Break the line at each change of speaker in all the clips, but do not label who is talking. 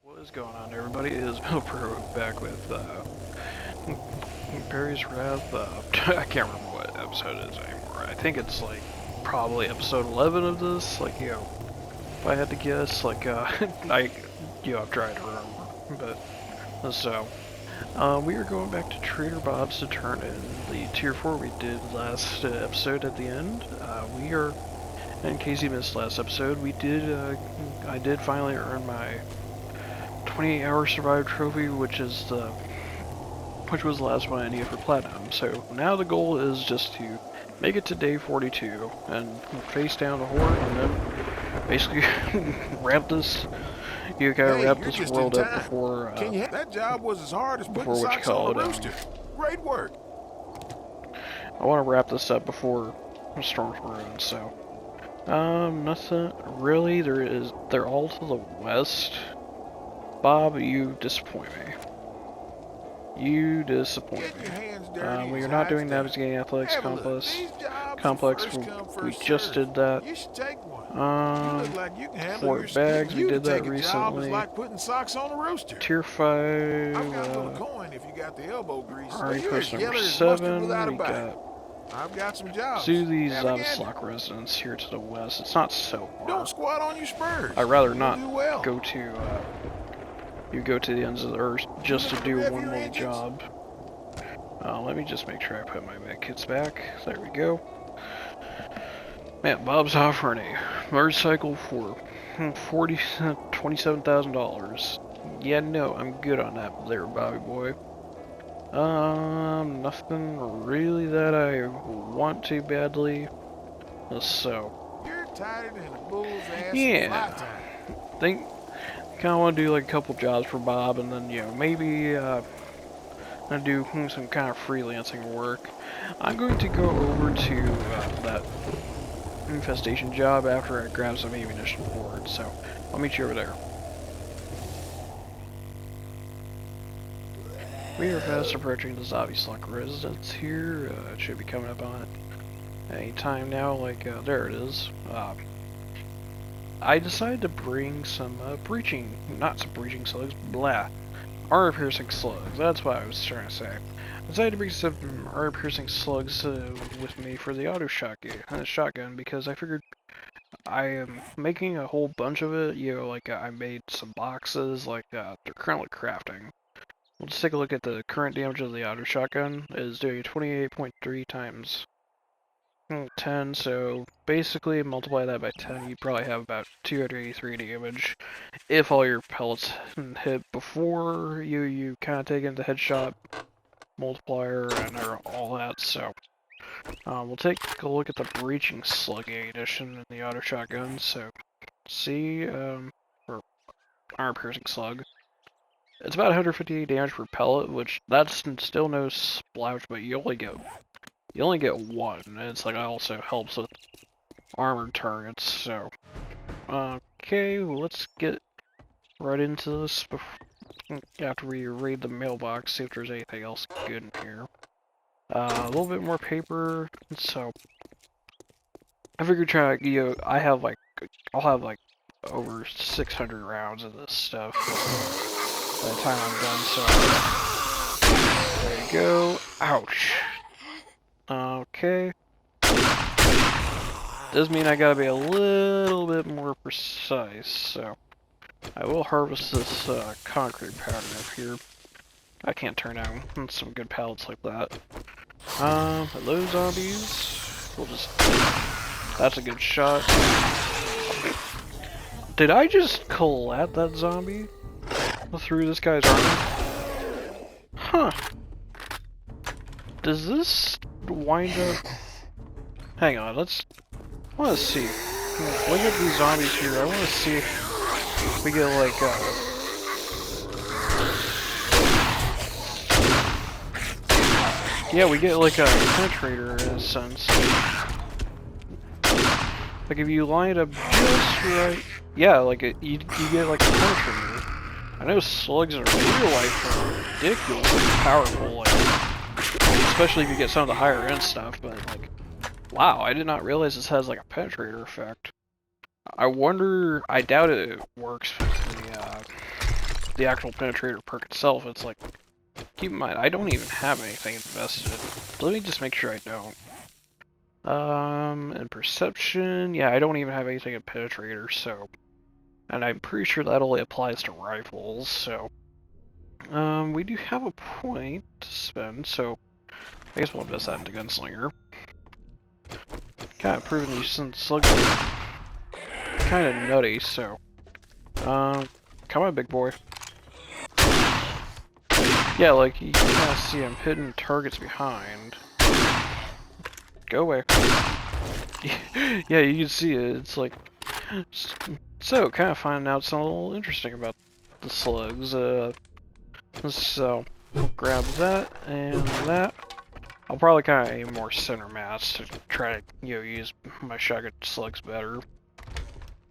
What is going on, everybody? It is Pilper back with Perry's Wrath. I can't remember what episode it is anymore. I think it's like probably episode 11 of this. Like, if I had to guess, like, I've tried to remember. But so, we are going back to Trader Bob's to turn in the tier 4 we did last episode at the end. We are, in case you missed last episode, I did finally earn my 28-hour survive trophy, which was the last one I needed for platinum. So now the goal is just to make it to day 42 and face down the horde, and then basically wrap this. You gotta wrap this world up before.
That job was as hard as putting
what you
socks
call
on a
it,
rooster. Great work.
I want to wrap this up before storms ruin. So, nothing really. They're all to the west. Bob, you disappoint me. You disappoint me. We are not doing navigating athletics complex. We just did that.
You should take one.
Fort bags. We did that recently.
Like putting socks on a rooster.
Tier 5.
I've got a little coin if you got the elbow grease.
Army person number 7. We got.
I've got some jobs.
Do these Zavislock residents here to the west. It's not so far.
Don't squat on your spurs.
I'd rather not go to. You go to the ends of the earth just to do one little job. Let me just make sure I put my medkits back. There we go. Man, Bob's offering a motorcycle for $27,000. Yeah, no, I'm good on that there, Bobby boy. Nothing really that I want to badly. So,
You're tighter than a bull's ass.
Yeah, kind of want to do like a couple jobs for Bob, and then maybe gonna do some kind of freelancing work. I'm going to go over to that infestation job after I grab some ammunition for it. So I'll meet you over there. We are fast approaching the Zavislock residence here. It should be coming up on it any time now. Like there it is. I decided to bring some not some breaching slugs, armor-piercing slugs. That's what I was trying to say. I decided to bring some armor-piercing slugs with me for the auto shotgun because I figured I am making a whole bunch of it. I made some boxes, they're currently crafting. We'll just take a look at the current damage of the auto shotgun. It is doing 28.3 times 10, so basically multiply that by 10, you probably have about 283 damage if all your pellets hit before you kind of take into headshot multiplier and all that. So we'll take a look at the breaching slug edition in the auto shotgun. So see, or armor piercing slug, it's about 158 damage per pellet, which that's still no slouch, but you only get one, and it's it also helps with armored targets. So, okay, well, let's get right into this after we raid the mailbox, see if there's anything else good in here. A little bit more paper. So, I figured I'll have over 600 rounds of this stuff by the time I'm done. So, there you go. Ouch. Okay. Does mean I gotta be a little bit more precise, so I will harvest this concrete powder up here. I can't turn down some good pallets like that. Hello zombies. That's a good shot. Did I just collat that zombie through this guy's armor? Huh. Does this wind up? Hang on, I want to see. Look at these zombies here. I want to see if we get yeah, we get a penetrator in a sense. If you line it up just right, yeah, you get a penetrator. I know slugs in real life are ridiculously powerful, especially if you get some of the higher end stuff, but wow, I did not realize this has a penetrator effect. I doubt it works with the actual penetrator perk itself, it's like, keep in mind, I don't even have anything invested. Let me just make sure I don't. And perception, yeah, I don't even have anything in penetrator, so. And I'm pretty sure that only applies to rifles, so. We do have a point to spend, so I guess we'll invest that into Gunslinger. Kind of proving these slugs are kind of nutty, so. Come on, big boy. Yeah, like, you can kind of see him hitting targets behind. Go away. Yeah, you can see it. It's like... So, kind of finding out something a little interesting about the slugs. So, we'll grab that and that. I'll probably kind of aim more center mass to try to, use my shotgun slugs better.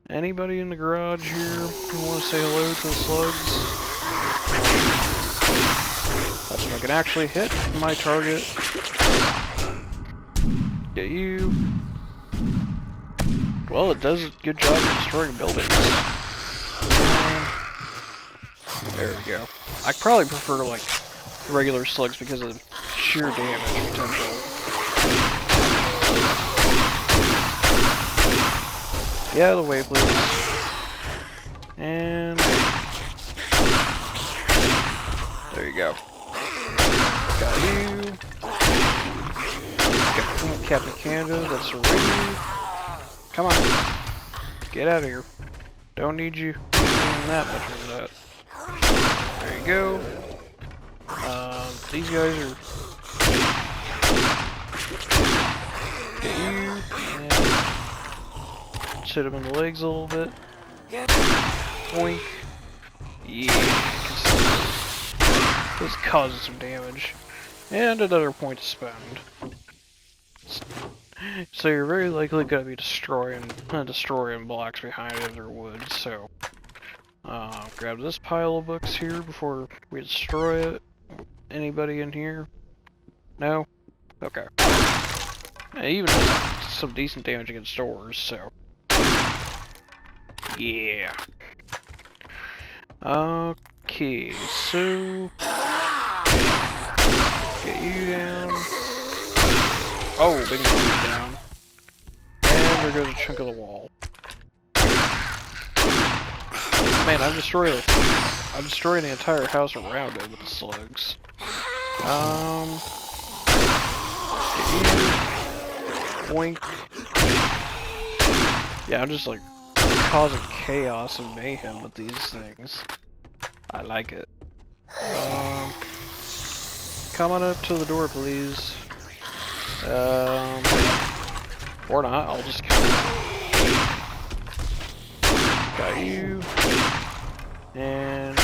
Anybody in the garage here who want to say hello to the slugs? That's when I can actually hit my target. Get you. Well, it does a good job of destroying buildings. There we go. I probably prefer, like, regular slugs because of sheer damage potential. Get out of the way, please. And... there you go. Got you. Got Captain Canada, that's a raid. Come on. Get out of here. Don't need you doing that much of that. There you go. These guys are... get you. And just hit them in the legs a little bit. Boink. Yeah. This causes some damage. And another point to spend. So you're very likely going to be destroying blocks behind it or wood, so... grab this pile of books here before we destroy it. Anybody in here? No? Okay. It even has some decent damage against doors, so... yeah. Okay, so... get you down. Oh, big one's down. And there goes a chunk of the wall. Man, I'm destroying the entire house around it with the slugs. Get you. Boink. Yeah, I'm just like causing chaos and mayhem with these things. I like it. Come on up to the door, please. Or not, I'll just kill you. Got you. And...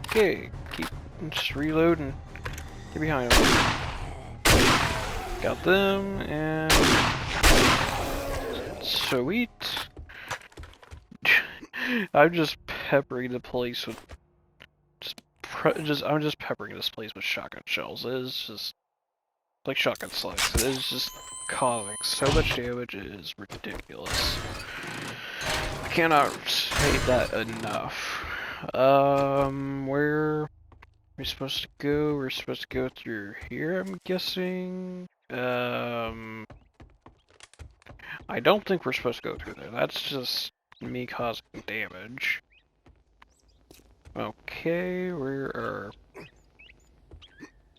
okay, keep just reloading. Get behind them. Got them, and sweet. I'm just peppering the place with I'm just peppering this place with shotgun shells. It is just like shotgun slugs. It is just causing so much damage. It is ridiculous. I cannot say that enough. Where are we supposed to go? We're supposed to go through here, I'm guessing. I don't think we're supposed to go through there. That's just me causing damage. Okay, where are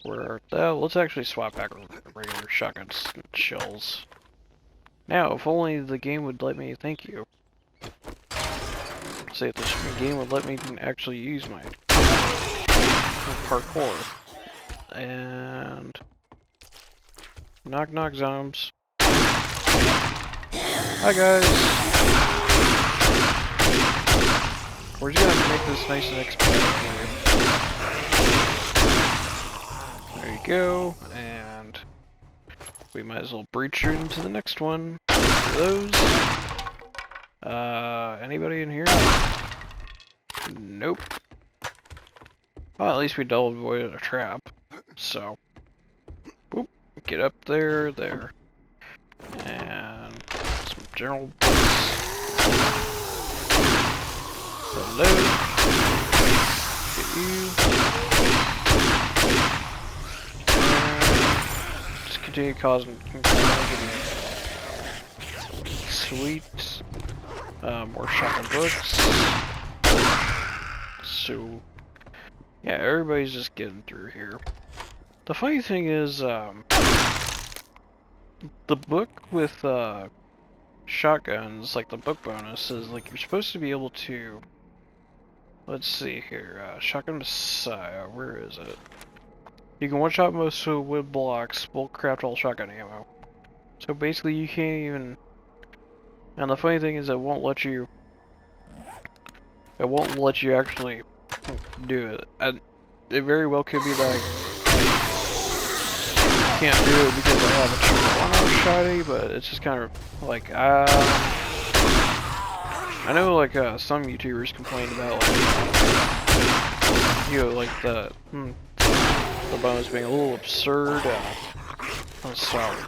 let's actually swap back over to regular shotgun shells. Now, if only the game would let me, thank you. Say if this game would let me actually use my parkour. And knock knock zombies. Hi guys. We're just gonna make this nice and expedient here. There you go, and we might as well breach into the next one. Those. Anybody in here? Nope. Well, at least we double avoided a trap. So, boop, get up there, there. And some general books. Hello. Get you. And just continue causing sweet. More shotgun books. So, yeah, everybody's just getting through here. The funny thing is, the book with shotguns, like the book bonus, is like you're supposed to be able to. Let's see here, Shotgun Messiah, where is it? You can one-shot most wood blocks, bulk craft all shotgun ammo. So basically you can't even... And the funny thing is it won't let you actually do it. And it very well could be that I can't do it because I have a one-arm shotty, but it's just kind of like, I know, like, some YouTubers complained about, like, you know, like, the bonus being a little absurd, I'm sorry.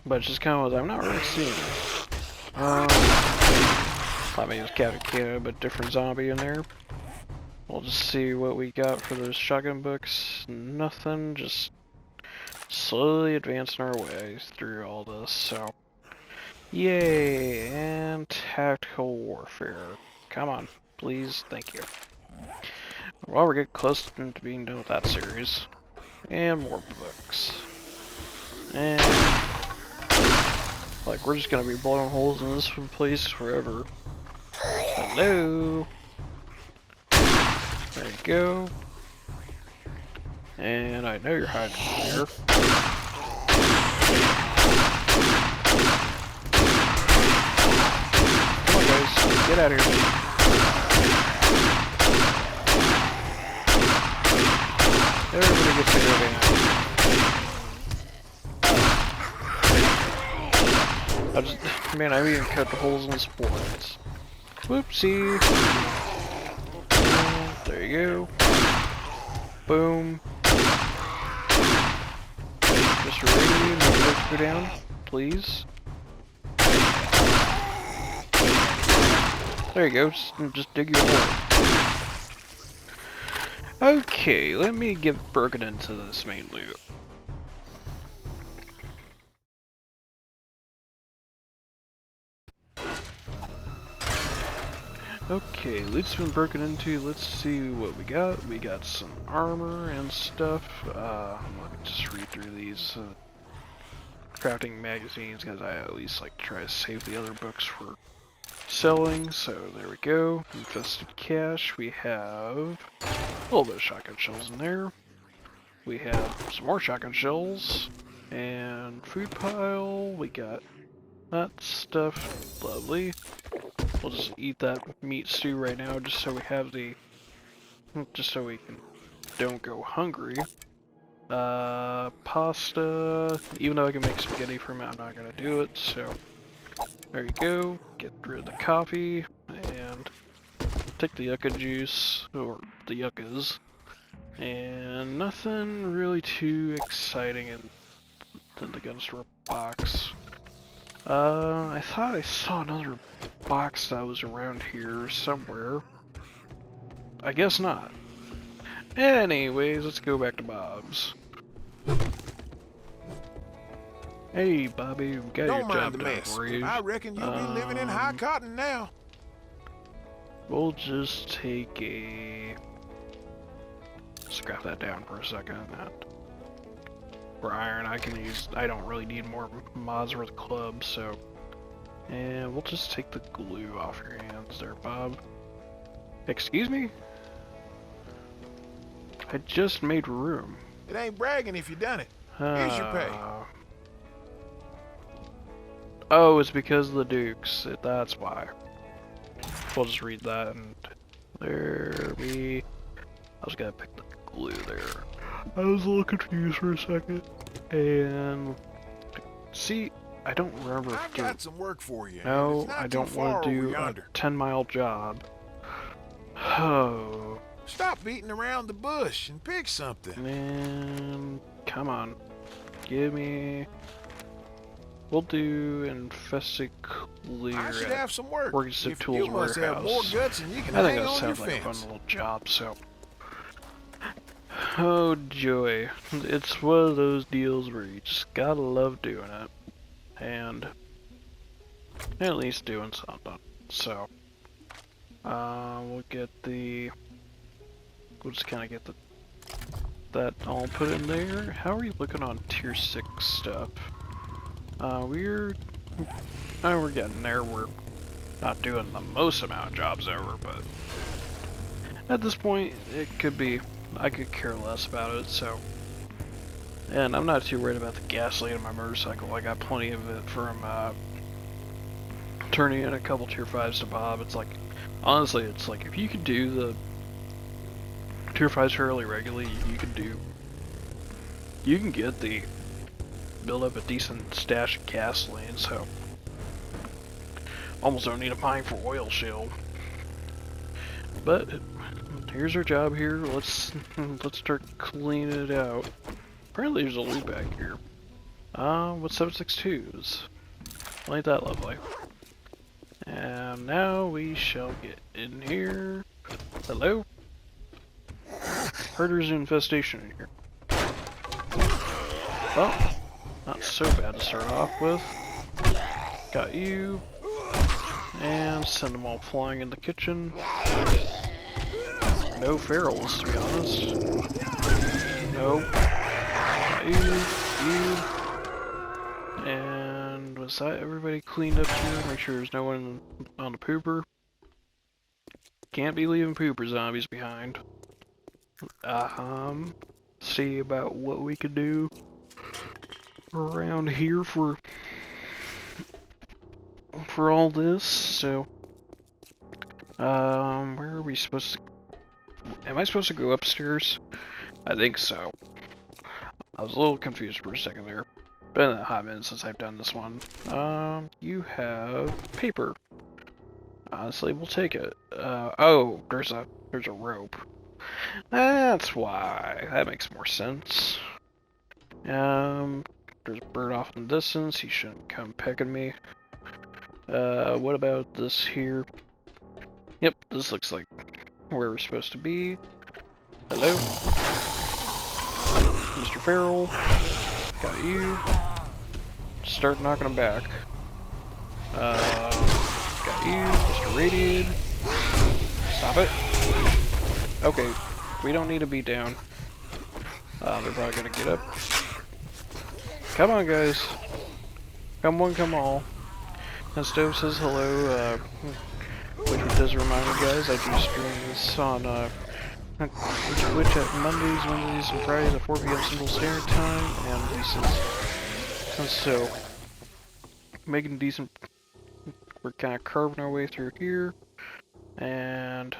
But it's just kind of, I'm not really seeing it. Thought maybe it was Captain but different zombie in there. We'll just see what we got for those shotgun books. Nothing, just slowly advancing our way through all this, so... Yay, and tactical warfare. Come on, please, thank you. Well, we're getting close to being done with that series. And more books. And... like, we're just gonna be blowing holes in this place forever. Hello! There you go. And I know you're hiding there. Get out of here. Everybody gets to go down. Man, I even cut the holes in the supports. Whoopsie. There you go. Boom. Mr. Radio, let's go down, please. There you go, just dig your hole. Okay, let me get broken into this main loot. Okay, loot's been broken into. Let's see what we got. We got some armor and stuff. Let me just read through these crafting magazines because I at least like to try to save the other books for selling. So there we go. Infested cache. We have a little bit of shotgun shells in there. We have some more shotgun shells and food pile. We got that stuff. Lovely. We'll just eat that meat stew right now, just so we have the, just so we don't go hungry. Pasta. Even though I can make spaghetti from it, I'm not gonna do it. So there you go. Get rid of the coffee and take the yucca juice or the yuccas. And nothing really too exciting in the gun store box. I thought I saw another box that was around here somewhere. I guess not. Anyways, let's go back to Bob's. Hey, Bobby, we got your job done for you.
I reckon you'll be living in high cotton now.
We'll just take a... scrap that down for a second. For iron, I don't really need more mods for the club, so... And we'll just take the glue off your hands there, Bob. Excuse me? I just made room.
It ain't bragging if you done it. Here's your pay.
Oh, it's because of the Dukes. That's why. We'll just read that and... There we... I was gonna pick the glue there. I was a little confused for a second. And... See, I don't remember if
I've got some work for you.
No, I don't want to do a 10-mile job. Oh.
Stop beating around the bush and pick something.
Man, come on. Give me... We'll do infested clear
I should
at
have some work.
Organized
If
Tools
you must have more
Warehouse.
guts than you can
I think
hang
that
on your
sounds like a fun
fence.
little job, so... Oh joy. It's one of those deals where you just gotta love doing it. And... at least doing something. So... we'll get the... We'll just kinda get that all put in there. How are you looking on tier 6 stuff? We're getting there. We're not doing the most amount of jobs ever, but at this point, it could be, I could care less about it, so. And I'm not too worried about the gasoline in my motorcycle. I got plenty of it from, turning in a couple tier 5s to Bob. It's like, honestly, it's like, if you could do the tier 5s fairly regularly, you can get the, build up a decent stash of gasoline, so. Almost don't need a mine for oil shale. But here's our job here. Let's start cleaning it out. Apparently there's a loot back here. What's 762s? Ain't that lovely? And now we shall get in here. Hello? Heard there's an infestation in here. Well, not so bad to start off with. Got you. And send them all flying in the kitchen. No ferals, to be honest. Nope. Got you. And was that everybody cleaned up here? Make sure there's no one on the pooper. Can't be leaving pooper zombies behind. See about what we could do around here for all this, so where are we supposed to, am I supposed to go upstairs? I think so. I was a little confused for a second there. Been a hot minute since I've done this one. You have paper. Honestly, we'll take it. Oh, there's a rope. That's why. That makes more sense. There's a bird off in the distance. He shouldn't come pecking me. What about this here? Yep, this looks like where we're supposed to be. Hello? Mr. Farrell. Got you. Start knocking them back. Got you. Mr. Radiated. Stop it. Okay, we don't need to be down. They're probably gonna get up. Come on, guys. Come one, come all. And Stove says hello, which does remind me, guys, I do stream this on, Twitch at Mondays, Wednesdays, and Fridays at 4 p.m. Central Standard Time, and so, making decent, we're kind of carving our way through here, and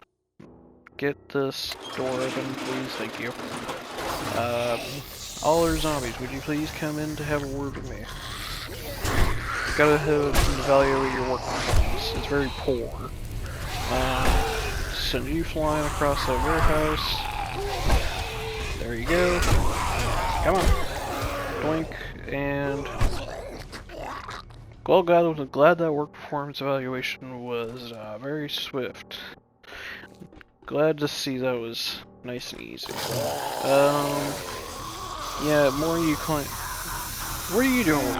get this door open, please, thank you. All our zombies, would you please come in to have a word with me? Gotta evaluate your work performance. It's very poor. Send you flying across that warehouse. There you go. Come on. Doink. And well, glad that work performance evaluation was very swift. Glad to see that was nice and easy. Yeah, more you client. What are you doing?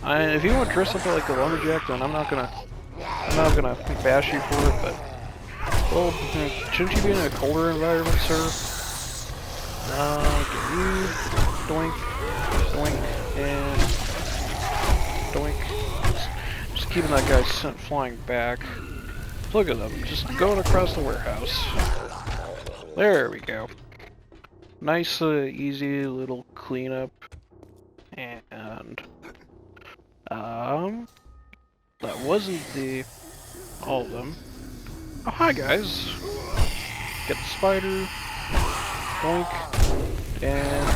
If you want to dress up like a lumberjack, then I'm not gonna bash you for it. But well, shouldn't you be in a colder environment, sir? Get you, doink, doink, and doink. Just keeping that guy sent flying back. Look at them, just going across the warehouse. There we go. Nice, easy little cleanup, and that wasn't all of them. Oh, hi guys. Get the spider, doink, and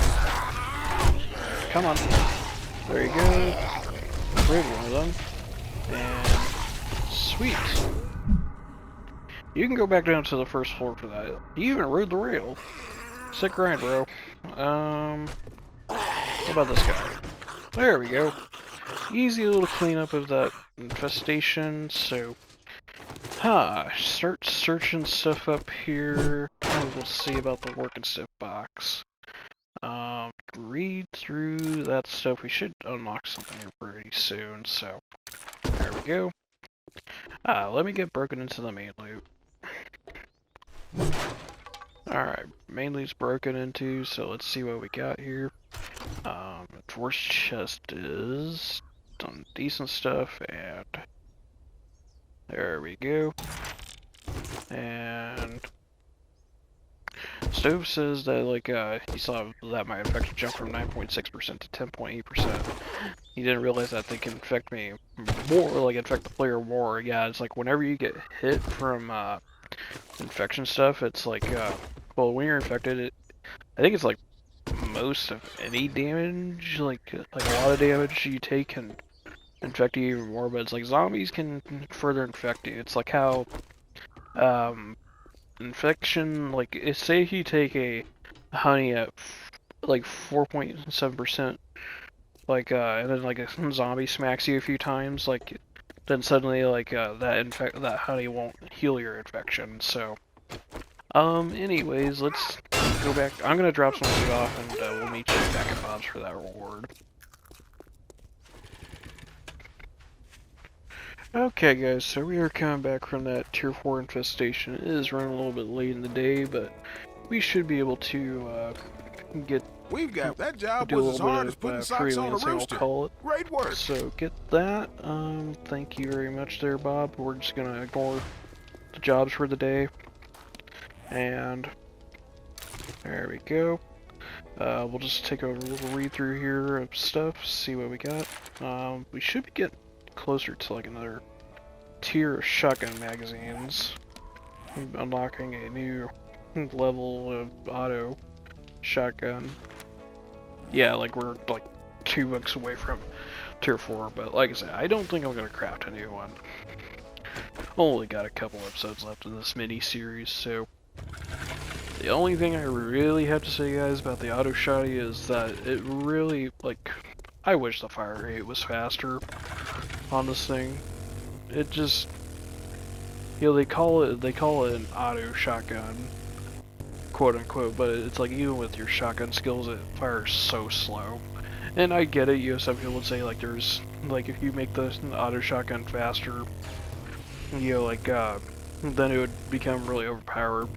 come on. There you go. Grab one of them, and sweet. You can go back down to the first floor for that. You even rode the rail. Sick grind, bro. What about this guy? There we go. Easy little cleanup of that infestation, so... start searching stuff up here. We'll see about the work and stuff box. Read through that stuff. We should unlock something here pretty soon, so... There we go. Let me get broken into the main loot. Alright, main loot's broken into, so let's see what we got here. Dwarf's chest is some decent stuff, and there we go. And Stove says that, like, he saw that my infection jumped from 9.6% to 10.8%. He didn't realize that they can infect me more, like, infect the player more. Yeah, it's like whenever you get hit from, infection stuff, it's like, well, when you're infected, I think it's like most of any damage, like a lot of damage you take can infect you even more, but it's like zombies can further infect you. It's like how, infection, like, say if you take a honey at, like, 4.7%, like, and then, like, a zombie smacks you a few times, like, then suddenly, like, that honey won't heal your infection, so... anyways, let's go back. I'm gonna drop some food off, and we'll meet you back at Bob's for that reward. Okay, guys, so we are coming back from that Tier 4 infestation. It is running a little bit late in the day, but we should be able to get...
We've got that job
do a
was as
little
hard
bit
as putting
of
socks on a
freelancing, I'll
rooster.
call it.
Great work.
So get that. Thank you very much there, Bob. We're just gonna ignore the jobs for the day. And there we go. We'll just take a little read through here of stuff, see what we got. We should be getting closer to like another tier of shotgun magazines. Unlocking a new level of auto shotgun. Yeah, like we're like 2 books away from tier 4, but like I said, I don't think I'm gonna craft a new one. Only got a couple episodes left in this mini-series, so... The only thing I really have to say, guys, about the auto shotty is that it really, like, I wish the fire rate was faster on this thing. It just, you know, they call it an auto shotgun, quote unquote, but it's like even with your shotgun skills, it fires so slow. And I get it, you know, some people would say like there's, like if you make the auto shotgun faster, you know, like, then it would become really overpowered.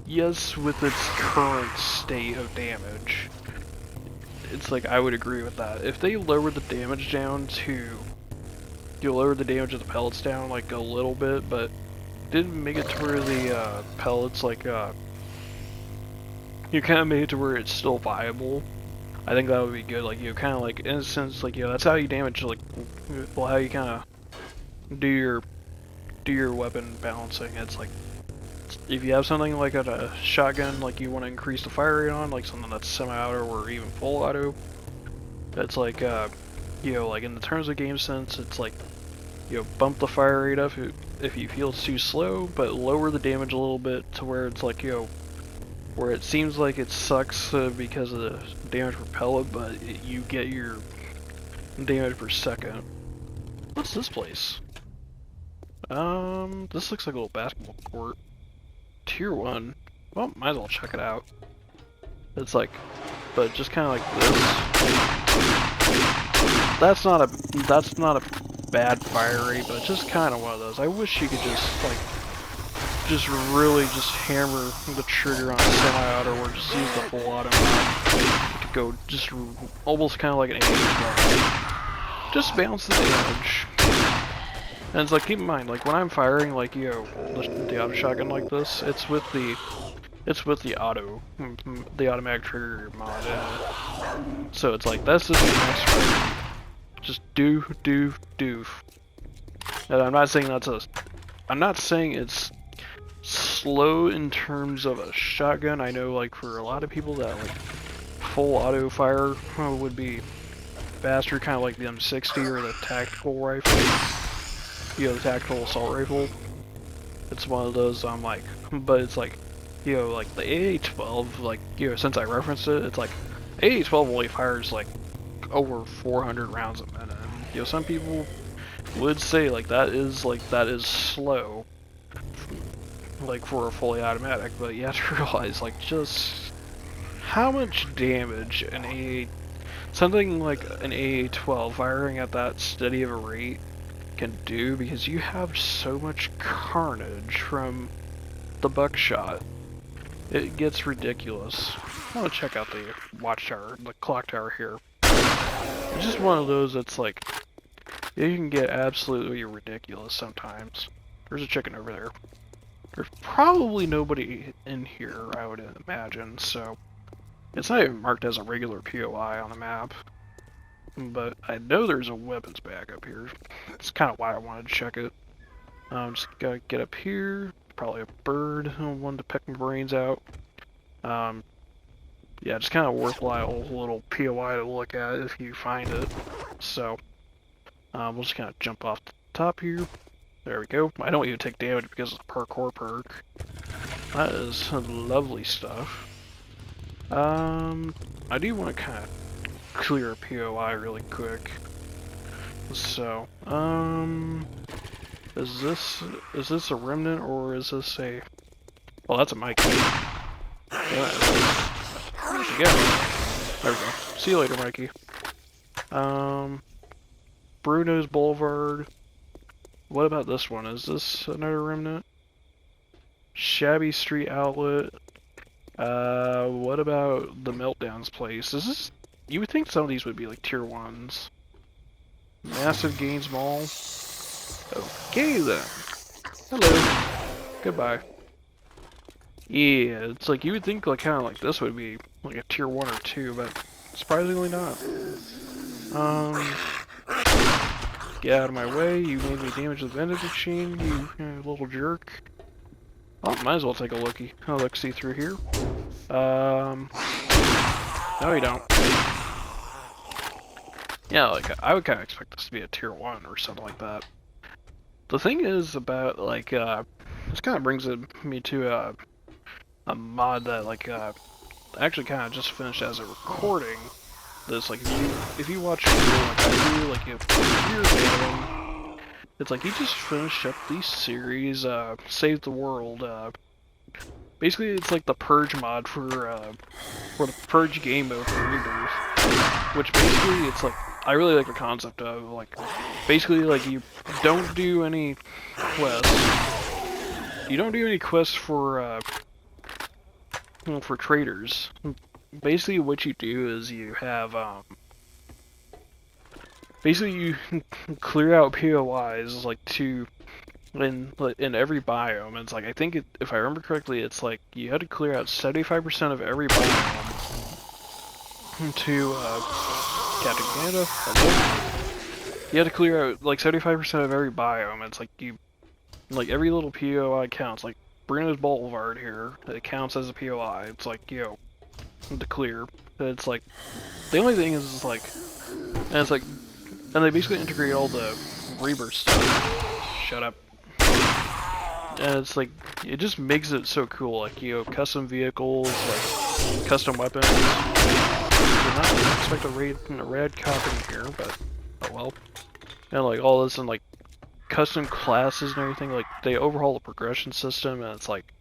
Yes, with its current state of damage. It's like, I would agree with that. If they lower the damage down to... You lower the damage of the pellets down, like, a little bit, but didn't make it to where the, pellets, like, you kind of made it to where it's still viable. I think that would be good, like, you kind of, like, in a sense, like, you know, that's how you damage, like, well, how you kind of do your weapon balancing. It's like, if you have something like a shotgun, like you want to increase the fire rate on, like something that's semi-auto or even full auto, that's like, you know, like in the terms of game sense, it's like, you know, bump the fire rate up if you feel it's too slow, but lower the damage a little bit to where it's like, you know, where it seems like it sucks because of the damage per pellet, but you get your damage per second. What's this place? This looks like a little basketball court. Tier 1. Well, might as well check it out. It's like, but just kind of like this. That's not a bad fire rate, but it's just kind of one of those. I wish you could just like, just really just hammer the trigger on semi-auto or just use the full auto to go just almost kind of like an aim. Just balance the damage. And it's like, keep in mind, like when I'm firing, like, you know, the auto shotgun like this, it's with the automatic trigger mod in it. So it's like, that's just the next just do. And I'm not saying it's slow in terms of a shotgun. I know, like, for a lot of people that, like, full auto fire would be faster, kind of like the M60 or the tactical rifle. You know, the tactical assault rifle. it's one of those I'm like, but it's like, like the AA-12, like, since I referenced it, it's like, AA-12 only fires like over 400 rounds a minute. And, some people would say that is slow, like for a fully automatic, but you have to realize just how much damage something like an AA-12 firing at that steady of a rate can do, because you have so much carnage from the buckshot. It gets ridiculous. I want to check out the watchtower, the clock tower here. It's just one of those that's like, you can get absolutely ridiculous sometimes. There's a chicken over there. There's probably nobody in here, I would imagine, so it's not even marked as a regular POI on the map. But I know there's a weapons bag up here. That's kind of why I wanted to check it. Just gotta get up here. Probably a bird. One to peck my brains out. Yeah, just kind of worthwhile little POI to look at if you find it. So, we'll just kind of jump off the top here. There we go. I don't even take damage because of the parkour perk. That is lovely stuff. I do want to kind of clear a POI really quick. So, is this a remnant or is this a? Well, that's a Mikey. Yeah, where'd you go? There we go. See you later, Mikey. Bruno's Boulevard. What about this one? Is this another remnant? Shabby Street Outlet. What about the Meltdowns place? Is this? You would think some of these would be like tier 1s. Massive Gains Mall. Okay then. Hello. Goodbye. Yeah, it's like you would think kind of like this would be like a tier 1 or 2, but surprisingly not. Get out of my way, you made me damage the vending machine, you little jerk. Oh, might as well take a looky. I'll look see through here. No you don't. Yeah, like, I would kind of expect this to be a tier 1 or something like that. The thing is about, like, this kind of brings me to a mod that, like, actually kind of just finished as a recording. This, like, if you watch a video like I do, like, if you're failing, it's like you just finished up the series, Save the World. Basically, it's like the Purge mod for the Purge game mode for Rebirth. Which basically, it's like, I really like the concept of, like, basically, like, you don't do any quests. You don't do any quests for traders. Basically, what you do is you have, basically you clear out POIs, like, in every biome. It's like, I think, if I remember correctly, it's like, you had to clear out 75% of every biome to, Captain Canada. You had to clear out like 75% of every biome. It's like every little POI counts. Like Bruno's Boulevard here, it counts as a POI. It's like, to clear. It's like, the only thing is like, and they basically integrate all the Rebirth stuff. Shut up. And it's like, it just makes it so cool. Like, custom vehicles, like custom weapons. Did not expect a rad cop in here, but oh well. And like all this and like custom classes and everything, like they overhaul the progression system, and it's like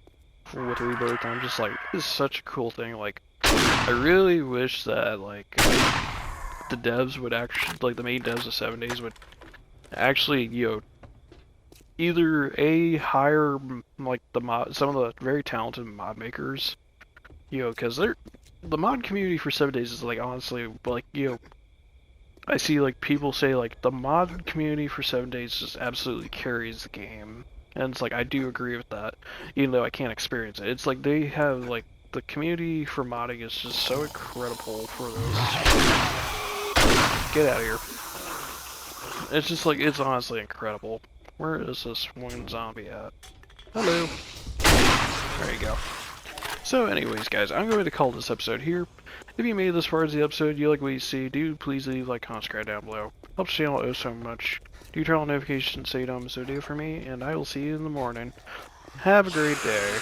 with Rebirth, I'm just like, this is such a cool thing. Like, I really wish that like the devs would actually, like the main devs of 7 Days would actually, either hire like some of the very talented mod makers, because the mod community for 7 Days is like, honestly, like, I see like people say like the mod community for 7 Days just absolutely carries the game, and it's like, I do agree with that, even though I can't experience it. It's like they have like, the community for modding is just so incredible for those. Get out of here. It's just like, it's honestly incredible. Where is this one zombie at? Hello. There you go. So anyways, guys, I'm going to call this episode here. If you made it this far as the episode, you like what you see, do please leave a like, comment, subscribe down below. Helps the channel out so much. Do turn on notifications so you don't miss a video for me, and I will see you in the morning. Have a great day.